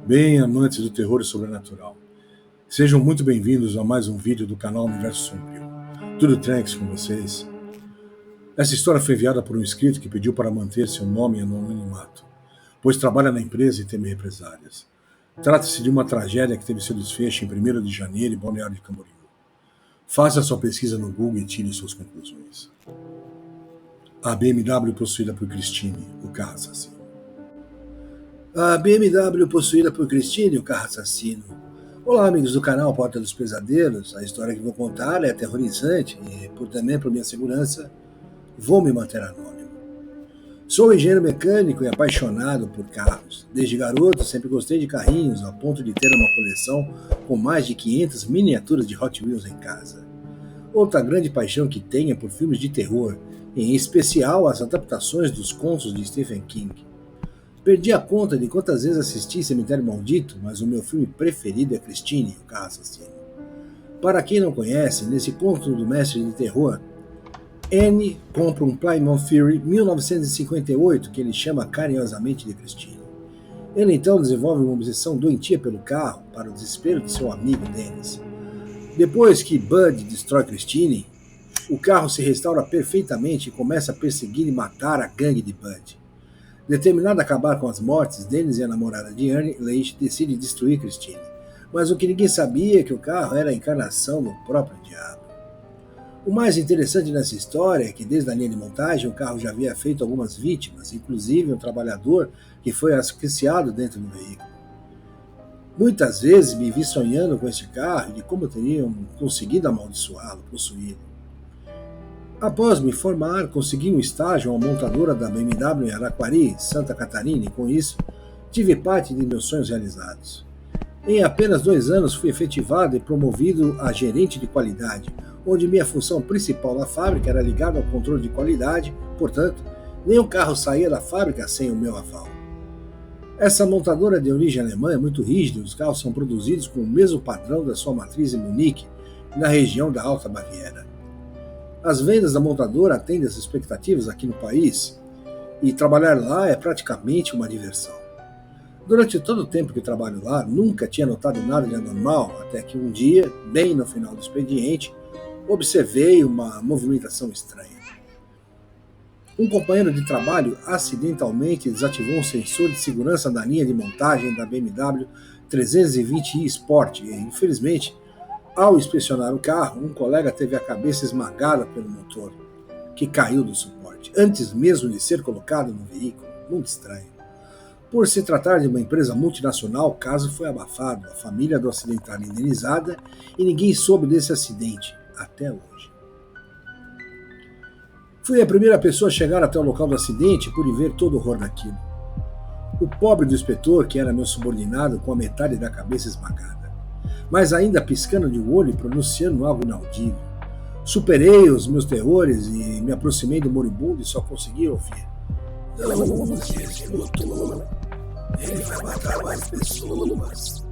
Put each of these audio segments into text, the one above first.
Bem, amantes do terror e sobrenatural, sejam muito bem-vindos a mais um vídeo do canal Universo Sombrio. Tudo tranks com vocês? Essa história foi enviada por um inscrito que pediu para manter seu nome no anonimato, pois trabalha na empresa e teme represálias. Trata-se de uma tragédia que teve seu desfecho em 1º de janeiro em Balneário de Camboriú. Faça sua pesquisa no Google e tire suas conclusões. A BMW possuída por Christine, o carro assassino. A BMW possuída por Christine, o carro assassino. Olá, amigos do canal Porta dos Pesadelos. A história que vou contar é aterrorizante e, por minha segurança, vou me manter anônimo. Sou engenheiro mecânico e apaixonado por carros. Desde garoto, sempre gostei de carrinhos, ao ponto de ter uma coleção com mais de 500 miniaturas de Hot Wheels em casa. Outra grande paixão que tenho é por filmes de terror, em especial as adaptações dos contos de Stephen King. Perdi a conta de quantas vezes assisti Cemitério Maldito, mas o meu filme preferido é Christine, o carro assassino. Para quem não conhece, nesse conto do mestre de terror, Annie compra um Plymouth Fury 1958 que ele chama carinhosamente de Christine. Ele então desenvolve uma obsessão doentia pelo carro, para o desespero de seu amigo Dennis. Depois que Bud destrói Christine, o carro se restaura perfeitamente e começa a perseguir e matar a gangue de Bud. Determinado a acabar com as mortes, Dennis e a namorada de Annie, Leigh, decidem destruir Christine. Mas o que ninguém sabia é que o carro era a encarnação do próprio diabo. O mais interessante nessa história é que desde a linha de montagem o carro já havia feito algumas vítimas, inclusive um trabalhador que foi asfixiado dentro do veículo. Muitas vezes me vi sonhando com esse carro e de como teriam conseguido amaldiçoá-lo, possuí-lo. Após me formar, consegui um estágio a uma montadora da BMW em Araquari, Santa Catarina, e com isso tive parte de meus sonhos realizados. Em apenas 2 anos fui efetivado e promovido a gerente de qualidade, onde minha função principal na fábrica era ligada ao controle de qualidade, portanto, nenhum carro saía da fábrica sem o meu aval. Essa montadora de origem alemã é muito rígida e os carros são produzidos com o mesmo padrão da sua matriz em Munique, na região da Alta Baviera. As vendas da montadora atendem às expectativas aqui no país e trabalhar lá é praticamente uma diversão. Durante todo o tempo que trabalho lá, nunca tinha notado nada de anormal, até que um dia, bem no final do expediente, observei uma movimentação estranha. Um companheiro de trabalho acidentalmente desativou um sensor de segurança da linha de montagem da BMW 320i Sport e, infelizmente, ao inspecionar o carro, um colega teve a cabeça esmagada pelo motor, que caiu do suporte, antes mesmo de ser colocado no veículo. Muito estranho. Por se tratar de uma empresa multinacional, o caso foi abafado, a família do acidentado indenizada e ninguém soube desse acidente, até hoje. Fui a primeira pessoa a chegar até o local do acidente e pude ver todo o horror daquilo. O pobre do inspetor, que era meu subordinado, com a metade da cabeça esmagada, mas ainda piscando de olho e pronunciando algo inaudível. Superei os meus terrores e me aproximei do moribundo e só consegui ouvir: "Não use esse motor, ele vai matar mais pessoas."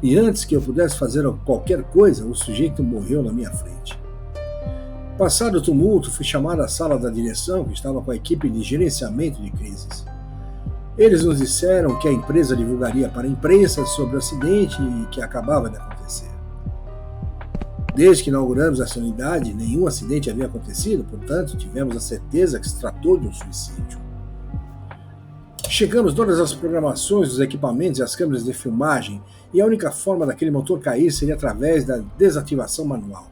E antes que eu pudesse fazer qualquer coisa, o sujeito morreu na minha frente. Passado o tumulto, fui chamado à sala da direção, que estava com a equipe de gerenciamento de crises. Eles nos disseram que a empresa divulgaria para a imprensa sobre o acidente e que acabava de acontecer. Desde que inauguramos essa unidade, nenhum acidente havia acontecido, portanto, tivemos a certeza que se tratou de um suicídio. Chegamos todas as programações dos equipamentos e as câmeras de filmagem, e a única forma daquele motor cair seria através da desativação manual.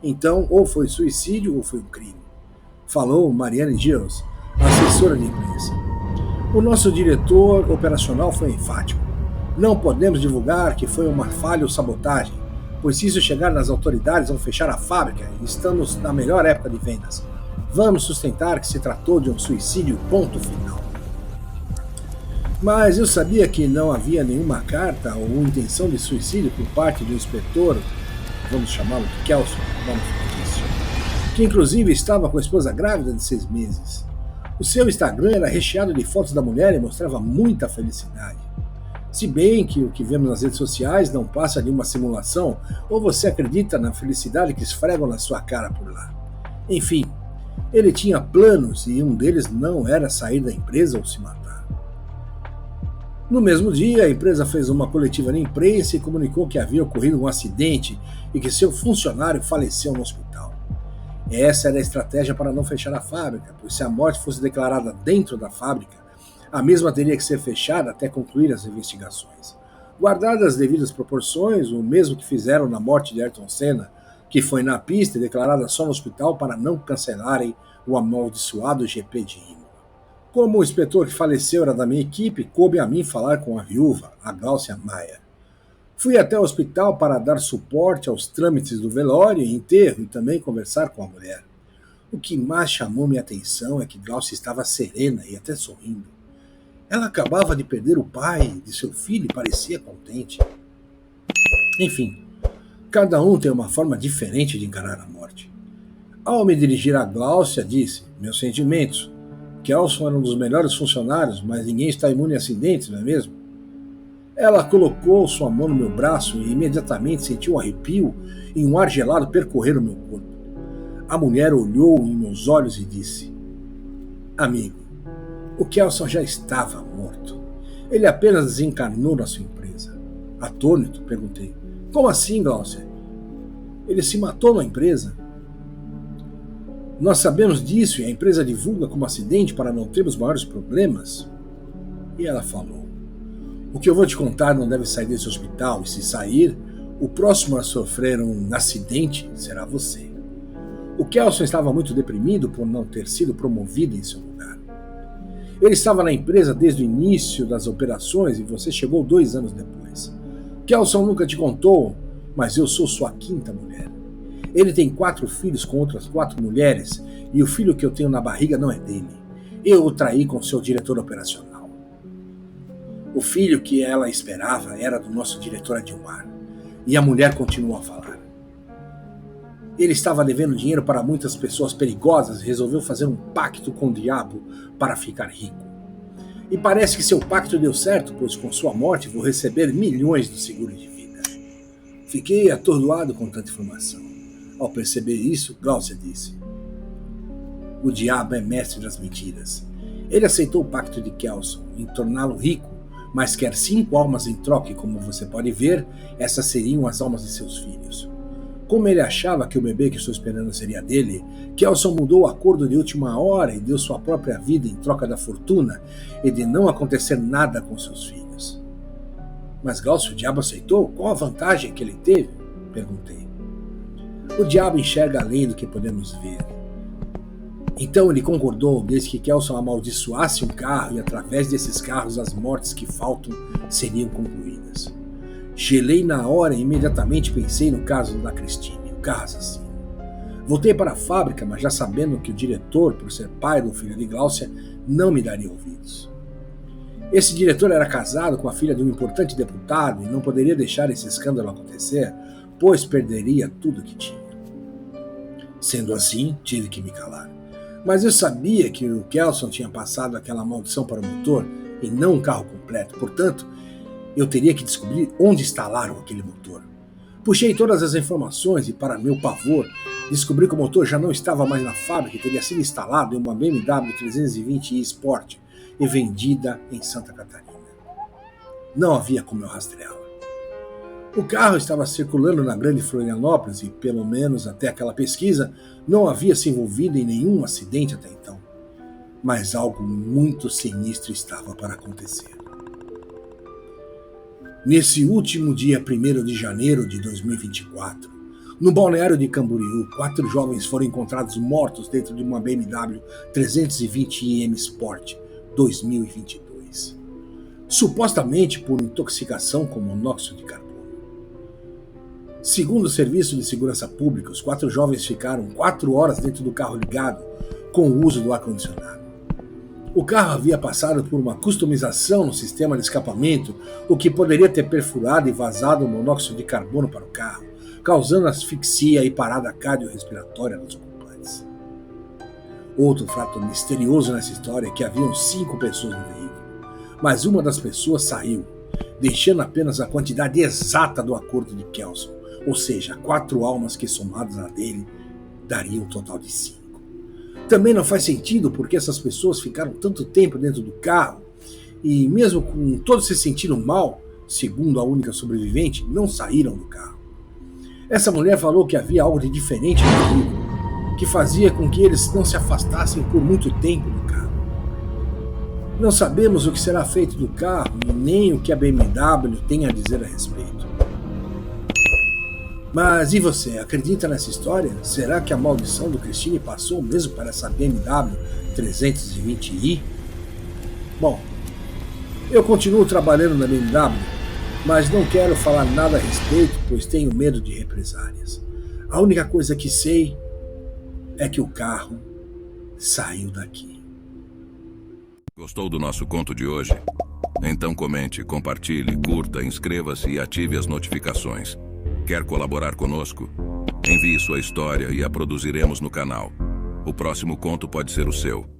Então, ou foi suicídio ou foi um crime, falou Marianne Giles, assessora de imprensa. O nosso diretor operacional foi enfático. Não podemos divulgar que foi uma falha ou sabotagem, pois se isso chegar nas autoridades vão fechar a fábrica e estamos na melhor época de vendas. Vamos sustentar que se tratou de um suicídio, ponto final. Mas eu sabia que não havia nenhuma carta ou intenção de suicídio por parte do inspetor, vamos chamá-lo de Kelson, nome fictício, que inclusive estava com a esposa grávida de 6 meses. O seu Instagram era recheado de fotos da mulher e mostrava muita felicidade. Se bem que o que vemos nas redes sociais não passa de uma simulação, ou você acredita na felicidade que esfregam na sua cara por lá. Enfim, ele tinha planos e um deles não era sair da empresa ou se matar. No mesmo dia, a empresa fez uma coletiva na imprensa e comunicou que havia ocorrido um acidente e que seu funcionário faleceu no hospital. Essa era a estratégia para não fechar a fábrica, pois se a morte fosse declarada dentro da fábrica, a mesma teria que ser fechada até concluir as investigações. Guardadas as devidas proporções, o mesmo que fizeram na morte de Ayrton Senna, que foi na pista e declarada só no hospital para não cancelarem o amaldiçoado GP de Imola. Como o inspetor que faleceu era da minha equipe, coube a mim falar com a viúva, a Gláucia Maia. Fui até o hospital para dar suporte aos trâmites do velório e enterro e também conversar com a mulher. O que mais chamou minha atenção é que Gláucia estava serena e até sorrindo. Ela acabava de perder o pai de seu filho e parecia contente. Enfim, cada um tem uma forma diferente de encarar a morte. Ao me dirigir a Gláucia, disse: meus sentimentos. Kelson era um dos melhores funcionários, mas ninguém está imune a acidentes, não é mesmo? Ela colocou sua mão no meu braço e imediatamente senti um arrepio e um ar gelado percorrer o meu corpo. A mulher olhou em meus olhos e disse: amigo, o Kelson já estava morto. Ele apenas desencarnou na sua empresa. Atônito, perguntei: como assim, Gláucia? Ele se matou na empresa? Nós sabemos disso e a empresa divulga como acidente para não termos maiores problemas. E ela falou: o que eu vou te contar não deve sair desse hospital, e se sair, o próximo a sofrer um acidente será você. O Kelson estava muito deprimido por não ter sido promovido em seu lugar. Ele estava na empresa desde o início das operações e você chegou 2 anos depois. Kelson nunca te contou, mas eu sou sua 5ª mulher. Ele tem 4 filhos com outras 4 mulheres e o filho que eu tenho na barriga não é dele. Eu o traí com seu diretor operacional. O filho que ela esperava era do nosso diretor Adilmar. E a mulher continuou a falar. Ele estava devendo dinheiro para muitas pessoas perigosas e resolveu fazer um pacto com o diabo para ficar rico. E parece que seu pacto deu certo, pois com sua morte vou receber milhões do seguro de vida. Fiquei atordoado com tanta informação. Ao perceber isso, Gláucia disse: o diabo é mestre das mentiras. Ele aceitou o pacto de Kelson em torná-lo rico, mas quer 5 almas em troca e, como você pode ver, essas seriam as almas de seus filhos. Como ele achava que o bebê que estou esperando seria dele, Kelson mudou o acordo de última hora e deu sua própria vida em troca da fortuna e de não acontecer nada com seus filhos. Mas Gláucia, o diabo aceitou? Qual a vantagem que ele teve? Perguntei. O diabo enxerga além do que podemos ver. Então ele concordou desde que Kelson amaldiçoasse um carro e através desses carros as mortes que faltam seriam concluídas. Gelei na hora e imediatamente pensei no caso da Christine, o carro assassino. Voltei para a fábrica, mas já sabendo que o diretor, por ser pai do filho de Gláucia, não me daria ouvidos. Esse diretor era casado com a filha de um importante deputado e não poderia deixar esse escândalo acontecer, pois perderia tudo que tinha. Sendo assim, tive que me calar. Mas eu sabia que o Kelson tinha passado aquela maldição para o motor e não um carro completo, portanto, eu teria que descobrir onde instalaram aquele motor. Puxei todas as informações e, para meu pavor, descobri que o motor já não estava mais na fábrica e teria sido instalado em uma BMW 320i Sport e vendida em Santa Catarina. Não havia como eu rastreá-la. O carro estava circulando na Grande Florianópolis e, pelo menos até aquela pesquisa, não havia se envolvido em nenhum acidente até então. Mas algo muito sinistro estava para acontecer. Nesse último dia 1º de janeiro de 2024, no balneário de Camboriú, 4 jovens foram encontrados mortos dentro de uma BMW 320i Sport 2022, supostamente por intoxicação com monóxido de carbono. Segundo o Serviço de Segurança Pública, os 4 jovens ficaram 4 horas dentro do carro ligado, com o uso do ar-condicionado. O carro havia passado por uma customização no sistema de escapamento, o que poderia ter perfurado e vazado o monóxido de carbono para o carro, causando asfixia e parada cardiorrespiratória nos ocupantes. Outro fato misterioso nessa história é que haviam 5 pessoas no veículo, mas uma das pessoas saiu, deixando apenas a quantidade exata do acordo de Kelson, ou seja, 4 almas que somadas a dele dariam um total de 5. Também não faz sentido porque essas pessoas ficaram tanto tempo dentro do carro e mesmo com todos se sentindo mal, segundo a única sobrevivente, não saíram do carro. Essa mulher falou que havia algo de diferente no veículo, que fazia com que eles não se afastassem por muito tempo do carro. Não sabemos o que será feito do carro, nem o que a BMW tem a dizer a respeito. Mas e você, acredita nessa história? Será que a maldição do Christine passou mesmo para essa BMW 320i? Bom, eu continuo trabalhando na BMW, mas não quero falar nada a respeito, pois tenho medo de represálias. A única coisa que sei é que o carro saiu daqui. Gostou do nosso conto de hoje? Então comente, compartilhe, curta, inscreva-se e ative as notificações. Quer colaborar conosco? Envie sua história e a produziremos no canal. O próximo conto pode ser o seu.